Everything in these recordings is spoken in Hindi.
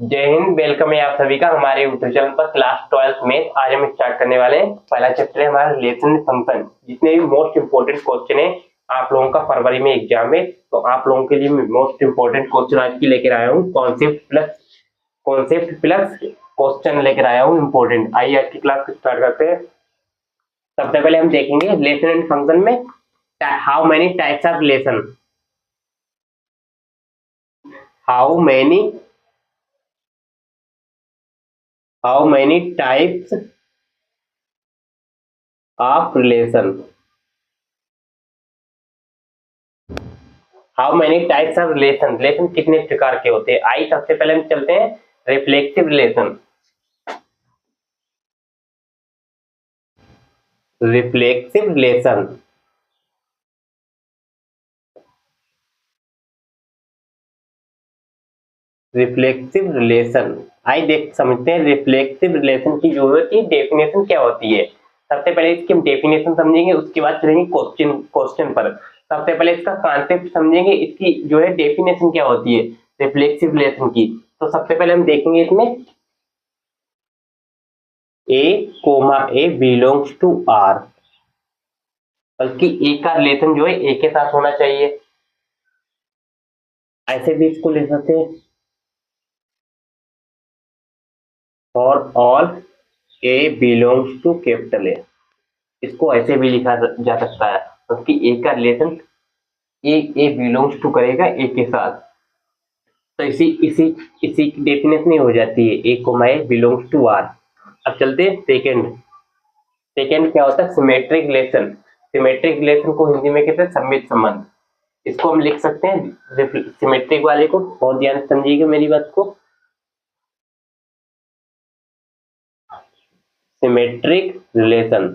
जय हिंद। वेलकम है आप सभी का हमारे यूट्यूब चैनल पर क्लास 12th में। आज हम स्टार्ट करने वाले हैं पहला चैप्टर है हमारा रिलेशन फंक्शन। जितने भी मोस्ट इंपोर्टेंट क्वेश्चन है आप लोगों का फरवरी में एग्जाम है, तो आप लोगों के लिए मोस्ट इंपोर्टेंट क्वेश्चन आज की लेकर आया हूँ। कॉन्सेप्ट प्लस क्वेश्चन लेकर आया हूँ इंपोर्टेंट। आइए आज की क्लास स्टार्ट करते हैं। सबसे पहले हम देखेंगे रिलेशन एंड फंक्शन में how many types of relation. How many types of relation. How many types of relation, relation कितने प्रकार के होते हैं। आई सबसे पहले हम चलते हैं reflexive relation. Reflexive relation reflexive relation I देख समझते हैं रिफ्लेक्सिव रिलेशन की जो होती है डेफिनेशन क्या होती है। सबसे पहले इसकी हम डेफिनेशन समझेंगे, उसके बाद चलेंगे क्वेश्चन पर। सबसे पहले इसका कॉन्सेप्ट समझेंगे, इसकी जो है डेफिनेशन क्या होती है रिफ्लेक्सिव रिलेशन की। तो सबसे पहले हम देखेंगे इसमें A, बिलोंग्स टू R, बल्कि ए का रिलेशन जो है ए के साथ होना चाहिए। ऐसे भी इसको लिख सकते हैं for all A belongs to capital A. इसको ऐसे भी लिखा जा सकता है बल्कि ए का रिलेशन ए बिलोंग्स टू करेगा ए के साथ। तो इसी इसी इसी की डेफिनेशन ही हो जाती है ए बिलोंग्स टू आर। अब चलते हैं सेकेंड क्या होता है सिमेट्रिक रिलेशन। सिमेट्रिक रिलेशन को हिंदी में कहते हैं सममित संबंध। इसको हम लिख सकते हैं सिमेट्रिक वाले को, बहुत ध्यान से समझिएगा मेरी बात को। सिमेट्रिक रिलेशन,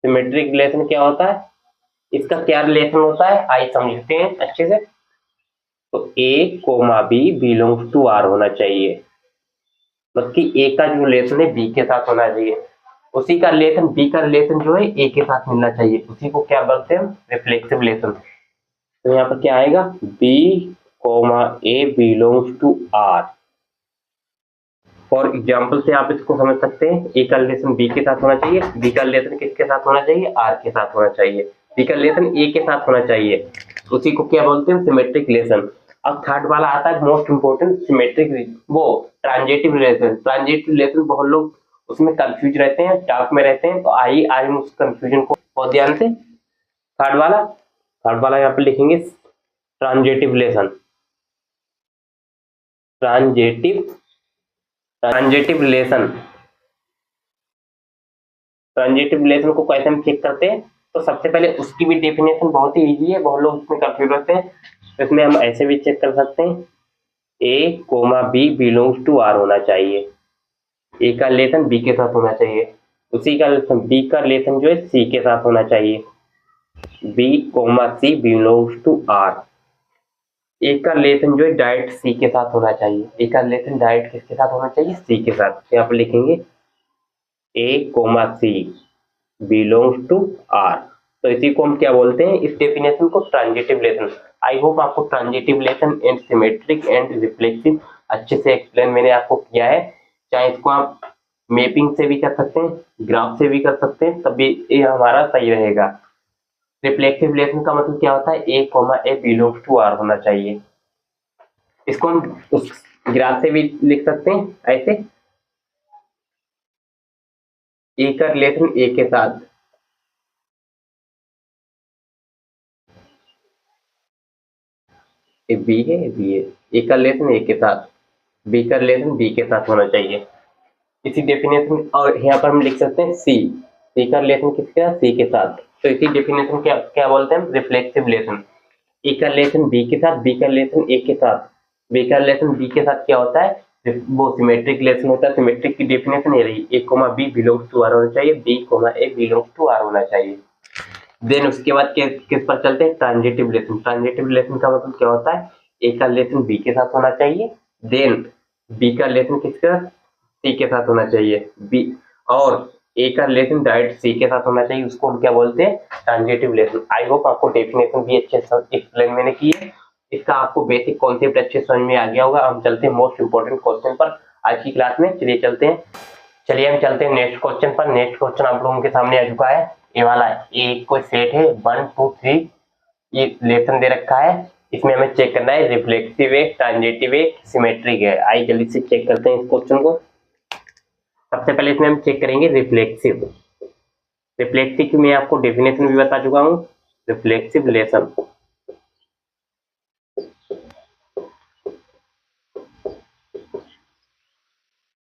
सिमेट्रिक रिलेशन क्या होता है, इसका क्या रिलेशन होता है आइए समझते हैं अच्छे से। तो A, B belongs to R होना चाहिए, मतलब कि A का जो रिलेशन है B के साथ होना चाहिए, उसी का रिलेशन B का रिलेशन जो है A के साथ मिलना चाहिए। उसी को क्या बोलते हैं रिफ्लेक्सिव रिलेशन। तो यहाँ पर क्या आएगा B, A belongs to R। For example से आप इसको समझ सकते हैं, ए का रिलेशन बी के साथ होना चाहिए, बी का रिलेशन किसके साथ होना चाहिए आर के साथ होना चाहिए, बी का रिलेशन ए के साथ होना चाहिए। उसी को क्या बोलते हैं सिमेट्रिक रिलेशन। अब थर्ड वाला आता है मोस्ट इंपोर्टेंट सिमेट्रिक, वो ट्रांजिटिव रिलेशन। ट्रांजिटिव रिलेशन बहुत लोग उसमें कंफ्यूज रहते हैं, डाउट में रहते हैं, तो आइए आज हम उस कंफ्यूजन को बहुत ध्यान से थर्ड वाला यहाँ पर लिखेंगे transitive relation. Transitive relation, transitive relation को कैसे हम चेक करते हैं। तो सबसे पहले उसकी भी डेफिनेशन बहुत ही इजी है, बहुत लोग उसमें कंफ्यूज रहते हैं। तो इसमें हम ऐसे भी चेक कर सकते हैं A, B belongs to R होना चाहिए, ए का रिलेशन बी के साथ होना चाहिए, उसी का बी का रिलेशन जो है सी के साथ होना चाहिए, B, C belongs to R। A का रिलेशन जो है डायरेक्ट सी के साथ होना चाहिए, ए का रिलेशन डायरेक्ट किसके साथ होना चाहिए सी के साथ। यहाँ पर लिखेंगे A, C belongs to R। तो इसी को हम क्या बोलते हैं इस डेफिनेशन को ट्रांजिटिव रिलेशन। आई होप आपको transitive relation and symmetric and reflexive अच्छे से एक्सप्लेन मैंने आपको किया है। चाहे इसको आप मैपिंग से भी कर सकते हैं, ग्राफ से भी कर सकते हैं, तभी ये हमारा सही रहेगा। रिफ्लेक्सिव रिलेशन का मतलब क्या होता है A, बिलोंग्स टू R होना चाहिए। इसको हम उस ग्राफ से भी लिख सकते हैं ऐसे, ए का रिलेशन ए के साथ, बी है ए का रिलेशन ए के साथ, बी का रिलेशन बी के साथ होना चाहिए। इसी डेफिनेशन और यहाँ पर हम लिख सकते हैं सी का रिलेशन किसके साथ सी के साथ। तो इसी डेफिनेशन क्या क्या बोलते हैं रिफ्लेक्सिव रिलेशन। ए का रिलेशन बी के साथ, बी का रिलेशन ए के साथ, बी का रिलेशन बी के साथ क्या होता है वो सिमेट्रिक रिलेशन होता है। सिमेट्रिक की डेफिनेशन ये रही A, B belongs to R होना चाहिए, B, A belongs to R होना चाहिए। देन उसके बाद किस पर चलते हैं ट्रांजिटिव रिलेशन। ट्रांजिटिव रिलेशन का मतलब क्या होता है ए का रिलेशन बी के साथ होना चाहिए, देन बी का रिलेशन किसके साथ सी के साथ होना चाहिए, बी और ए का रिलेशन डायरेक्ट सी के साथ होना चाहिए। उसको हम क्या बोलते हैं ट्रांजिटिव रिलेशन। आई होप आपको डेफिनेशन भी अच्छे से एक्सप्लेन मैंने की है। इसका आपको बेसिक कॉन्सेप्ट अच्छे समझ में आ गया होगा। हम चलते हैं मोस्ट इंपोर्टेंट क्वेश्चन पर आज की क्लास में। चलिए हम चलते हैं नेक्स्ट क्वेश्चन पर। नेक्स्ट क्वेश्चन आप लोगों के सामने आ चुका है। ये वाला एक कोई सेट है 1 2 3, ये रिलेशन दे रखा है। इसमें हमें चेक करना है रिफ्लेक्सिव है, ट्रांजिटिव है, सिमेट्रिक है। आइए जल्दी से चेक करते हैं इस क्वेश्चन को। सबसे पहले इसमें हम चेक करेंगे रिफ्लेक्सिव। रिफ्लेक्सिव की मैं आपको डेफिनेशन भी बता चुका हूँ। रिफ्लेक्सिव रिलेशन,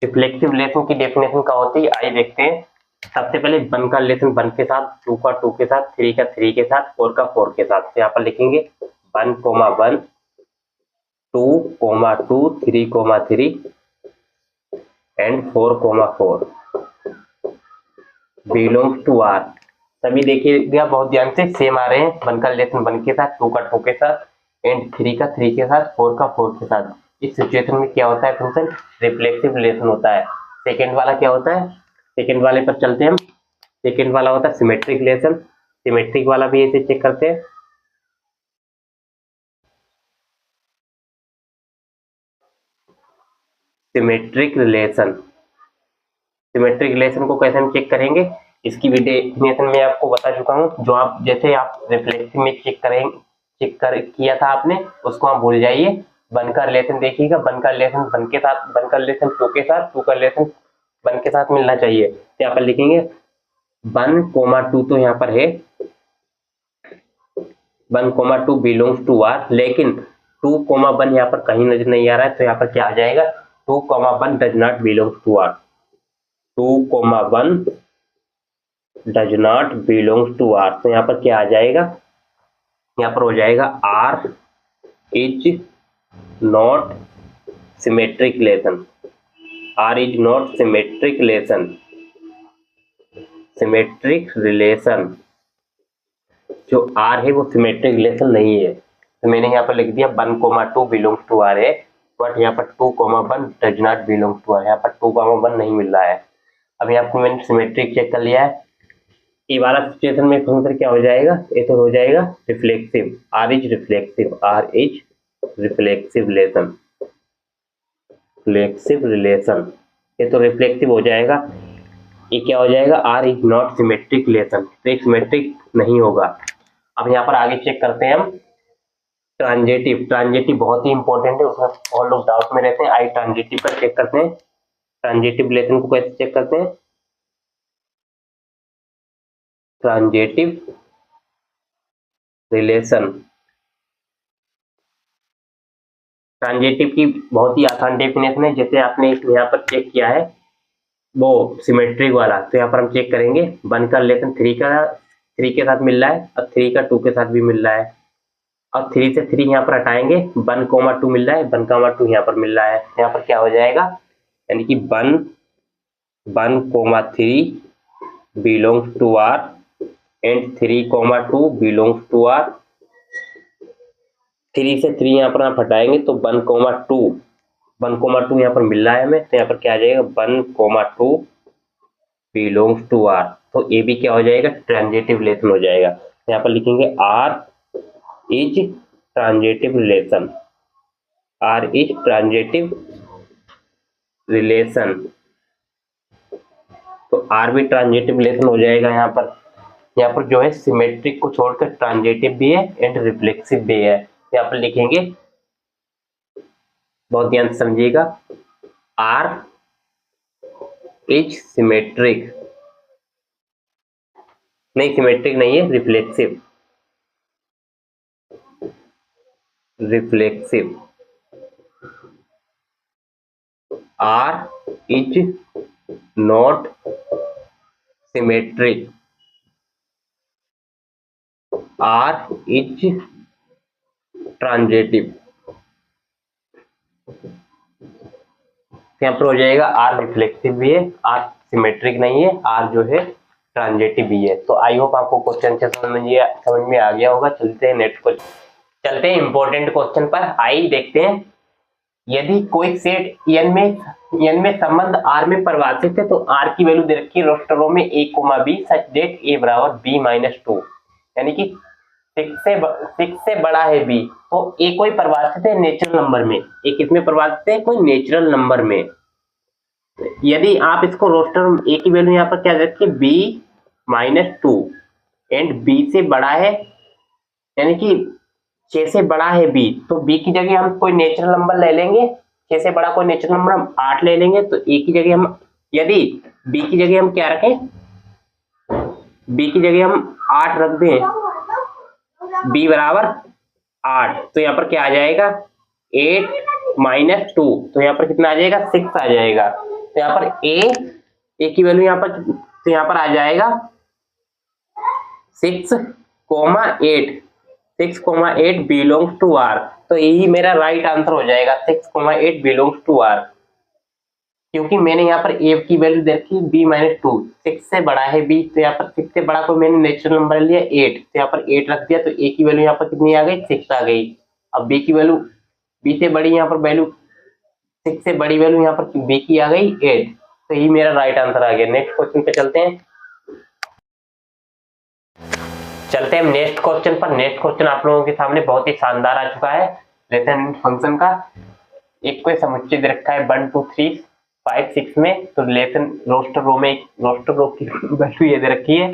रिफ्लेक्सिव रिलेशन की डेफिनेशन क्या होती है आइए देखते हैं। सबसे पहले 1 का रिलेशन 1 के साथ, 2 का 2 के साथ, 3 का 3 के साथ, 4 का 4 के साथ। तो यहाँ पर लिखेंगे 1, 1, 2, 2, 3, 3 एंड 4, 4 बिलोंग्स टू आर। सभी देखिएगा बहुत ध्यान से, सेम आ रहे हैं। 1 का रिलेशन 1 के साथ, 2 का 2 के साथ एंड 3 का 3 के साथ, 4 का 4 के साथ। इस सिचुएशन में क्या होता है फंक्शन? रिफ्लेक्सिव रिलेशन होता है। सेकेंड वाला क्या होता है? सेकेंड वाले पर चलते हैं हम। सेकेंड वाला होता है सिमेट्रिक रिलेशन। सिमेट्रिक वाला भी ऐसे चेक करते हैं। सिमेट्रिक रिलेशन, सिमेट्रिक रिलेशन को कैसे हम चेक करेंगे इसकी भी डेफिनेशन मैं आपको बता चुका हूँ। जो आप जैसे आप रिफ्लेक्सिव में किया था आपने, उसको आप भूल जाइए। 1 का रिलेशन देखिएगा, 1 का रिलेशन 1 के साथ, 1 का रिलेशन 2 के साथ, 2 का रिलेशन 1 के साथ मिलना चाहिए। तो यहाँ पर लिखेंगे 1, 2 तो यहाँ पर है 1, 2 बिलोंग्स टू आर, लेकिन 2, 1 यहाँ पर कहीं नजर नहीं आ रहा है। तो यहाँ पर क्या आ जाएगा? 2, 1 does not belongs to R. 2, 1 does not belongs to R. तो यहाँ पर क्या आ जाएगा? यहाँ पर हो जाएगा R is not symmetric relation. R is not symmetric relation. Symmetric relation जो आर है वो सिमेट्रिक रिलेशन नहीं है। तो मैंने यहाँ पर लिख दिया 1, 2 बिलोंग्स टू आर है, बट यहाँ पर 2, 1 does not belongs to R. यहाँ पर 2, 1 नहीं मिल रहा है। अब यहाँ पर मैंने सिमेट्रिक चेक कर लिया है। ये वाला सिचुएशन में फंक्शन क्या हो जाएगा? ये तो हो जाएगा reflexive. R is reflexive, R is reflexive relation, reflexive relation. ये तो रिफ्लेक्सिव हो जाएगा। ये क्या हो जाएगा? R is not symmetric relation, तो सिमेट्रिक नहीं होगा। अब यहाँ पर आगे चेक करते हैं हम ट्रांजिटिव। ट्रांजिटिव बहुत ही इंपॉर्टेंट है, उसमें बहुत लोग डाउट में रहते हैं। आई ट्रांजिटिव का चेक करते हैं। ट्रांजिटिव रिलेशन को कैसे चेक करते हैं? ट्रांजिटिव रिलेशन, ट्रांजिटिव की बहुत ही आसान डेफिनेशन है। जैसे आपने यहाँ पर चेक किया है वो सिमेट्रिक वाला, तो यहाँ पर हम चेक करेंगे 1 का रिलेशन 3 के साथ मिल रहा है और 3 का 2 के साथ भी मिल रहा है। और 3 से 3 यहाँ पर हटाएंगे, 1, 2 मिल रहा है, 1, 2 यहाँ पर मिल रहा है। यहाँ पर क्या हो जाएगा? यानी कि 1, 3 belongs to R and 3, 2 belongs to R. 3 से 3 यहाँ पर आप हटाएंगे तो 1, 2 यहाँ पर मिल रहा है हमें। तो यहाँ पर क्या आ जाएगा? 1, 2 बिलोंग्स टू आर। तो ये भी क्या हो जाएगा? ट्रांजिटिव रिलेशन हो जाएगा। तो यहाँ पर लिखेंगे R is transitive relation, R is transitive relation. तो आर भी ट्रांजिटिव रिलेशन हो जाएगा। यहाँ पर जो है सिमेट्रिक को छोड़कर ट्रांजिटिव भी है एंड रिफ्लेक्सिव भी है। यहाँ पर लिखेंगे, बहुत ध्यान से समझिएगा, आर इज सिमेट्रिक, नहीं सिमेट्रिक नहीं है, reflexive, reflexive. R is not symmetric, R is transitive. यहाँ पर हो जाएगा आर रिफ्लेक्सिव भी है, आर सिमेट्रिक नहीं है, आर जो है ट्रांजिटिव भी है। तो आई होप आपको क्वेश्चन से समझ में आ गया होगा। चलते हैं नेक्स्ट क्वेश्चन, चलते हैं इंपॉर्टेंट क्वेश्चन पर। आई देखते हैं, यदि कोई सेट n में संबंध r में परिभाषित है तो r की वैल्यू दे रखी है रोस्टरों में a, b such that a बराबर b-2, यानी कि सिक्स से बड़ा है बी, तो ए कोई परिभाषित है नेचुरल नंबर में, ए किसमें परिभाषित है, कोई नेचुरल नंबर में। यदि आप इसको रोस्टर ए की वैल्यू यहाँ पर क्या रखिए, बी -2 एंड बी से बड़ा है, यानी कि 6 से बड़ा है बी, तो बी की जगह हम कोई नेचुरल नंबर ले लेंगे, 6 से बड़ा कोई नेचुरल नंबर हम 8 ले लेंगे, तो ए की जगह हम, यदि बी की जगह हम क्या रखें, बी की जगह हम 8 रख दें, बी बराबर 8, तो यहाँ पर क्या आ जाएगा 8 -2, तो यहाँ पर कितना आ जाएगा 6 आ जाएगा। तो यहाँ पर ए की वैल्यू यहाँ पर, तो यहाँ पर आ जाएगा 6,8, 6,8 बिलोंग्स टू आर, तो यही मेरा राइट आंसर हो जाएगा, 6,8 बिलोंग्स टू आर, क्योंकि मैंने यहाँ पर ए की वैल्यू दे रखी बी -2, 6 से बड़ा है बी, तो यहाँ पर 6 से बड़ा को मैंने नेचुरल नंबर लिया 8, तो यहाँ पर 8 रख दिया, तो ए की वैल्यू यहाँ पर कितनी आ गई 6 आ गई। अब बी की वैल्यू, बी से बड़ी यहाँ पर वैल्यू, 6 से बड़ी वैल्यू यहाँ पर बी की आ गई 8, तो यही मेरा राइट आंसर आ गया। नेक्स्ट क्वेश्चन पे चलते हैं हम नेक्स्ट क्वेश्चन पर। नेक्स्ट क्वेश्चन आप लोगों के सामने बहुत ही शानदार आ चुका है, रिलेशन फंक्शन का। एक कोई समुच्चय दे रखा है 1 2 3 5 6 में, तो रिलेशन रोस्टर रो में, रोस्टर रो की वैल्यू ये दे रखी है,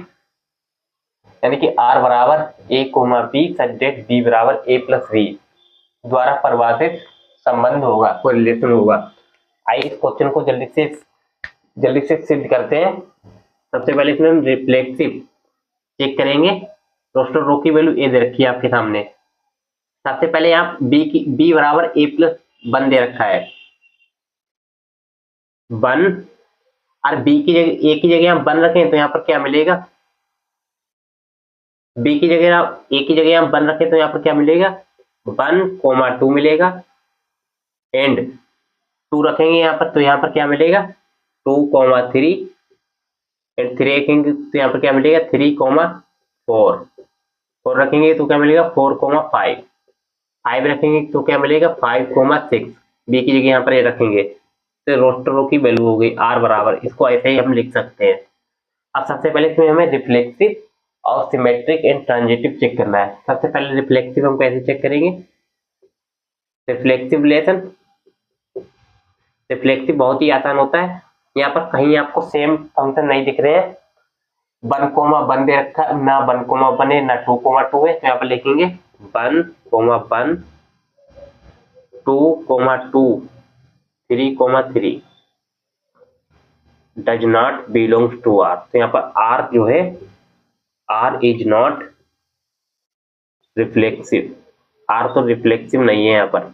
यानी कि r बराबर a, b such that b बराबर a + b द्वारा परिभाषित संबंध होगा, कोई रिलेशन होगा। आइए इस क्वेश्चन को जल्दी से सिद्ध करते हैं। सबसे पहले इसमें हम रिफ्लेक्सिव चेक करेंगे। रोस्टर रो की वैल्यू ए दे रखी है आपके सामने। सबसे पहले यहाँ b बराबर a + 1 दे रखा है, 1, और b की जगह, a की जगह हम 1 रखें तो यहाँ पर क्या मिलेगा, b की जगह a की जगह हम 1 रखें तो यहाँ पर क्या मिलेगा 1, 2 मिलेगा, एंड 2 रखेंगे यहाँ पर, तो यहाँ पर क्या मिलेगा 2, 3, एंड 3 रखेंगे तो यहाँ पर क्या मिलेगा 3, 4, 4 रखेंगे तो क्या मिलेगा 4, 5, 5 रखेंगे तो क्या मिलेगा 5, 6, बी की जगह यहाँ पर ये रखेंगे, तो रोस्टर रो की वैल्यू हो गई r बराबर, इसको ऐसे ही हम लिख सकते हैं। अब सबसे पहले इसमें हमें रिफ्लेक्सिव और सिमेट्रिक एंड ट्रांजिटिव चेक करना है। सबसे पहले रिफ्लेक्सिव हम कैसे चेक करेंगे, रिफ्लेक्सिव रिलेशन, रिफ्लेक्सिव बहुत ही आसान होता है। यहाँ पर कहीं आपको सेम फंक्शन नहीं दिख रहे हैं, 1, 1 दे रखा, ना 1, 1 है ना 2, 2 है, तो यहाँ पर लिखेंगे 1, 1, 2, 2, 3, 3 does not belongs to R, तो यहाँ पर आर जो है, R is not reflexive, R तो रिफ्लेक्सिव नहीं है यहाँ पर।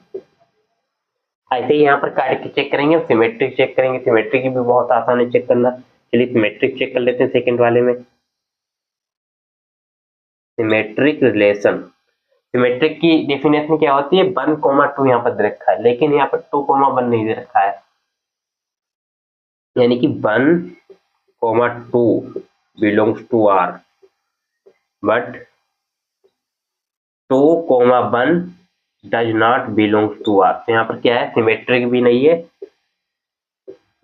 ऐसे ही यहाँ पर कार्य की चेक करेंगे, सिमेट्रिक चेक करेंगे, सिमेट्रिक भी बहुत आसान है चेक करना। चलिए सिमेट्रिक चेक कर लेते हैं सेकंड वाले में। सिमेट्रिक रिलेशन, सिमेट्रिक की डेफिनेशन क्या होती है, 1, 2 यहाँ पर दे रखा है, लेकिन यहाँ पर 2, 1 नहीं दे रखा है, यानी कि 1, 2 belongs to R, but 2, 1 does not belongs to R, तो यहाँ पर क्या है सिमेट्रिक भी नहीं है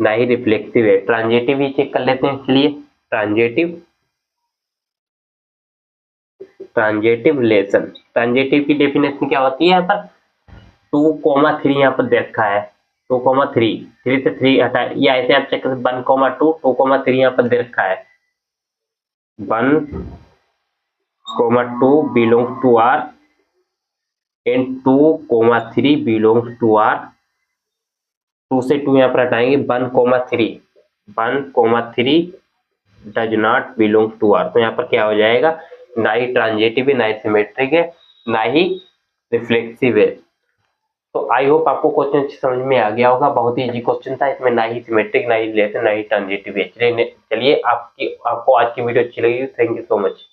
ना ही रिफ्लेक्सिव है। ट्रांजिटिव ही चेक कर लेते हैं। इसलिए ट्रांजिटिव रिलेशन, ट्रांजिटिव की डेफिनेशन क्या होती है, यहाँ पर 2, 3 यहाँ पर दे रखा है, 2, 3, 3 से 3 हटा, या ऐसे आप चेक करें 1, 2, 2, 3 यहाँ पर दे रखा है, 1, 2 belongs to R and 2, 3 belongs to R, 2 से 2 यहाँ पर हटाएंगे, 1, 3 does not belongs to R, तो यहाँ पर क्या हो जाएगा, ना ही ट्रांजिटिव है, ना ही सिमेट्रिक है, ना ही रिफ्लेक्सिव है। तो आई होप आपको क्वेश्चन समझ में आ गया होगा, बहुत ही इजी क्वेश्चन था, इसमें ना ही सिमेट्रिक, ना ही रिलेशन, ना ही ट्रांजिटिव है। चलिए आपको आज की वीडियो अच्छी लगी, थैंक यू सो मच।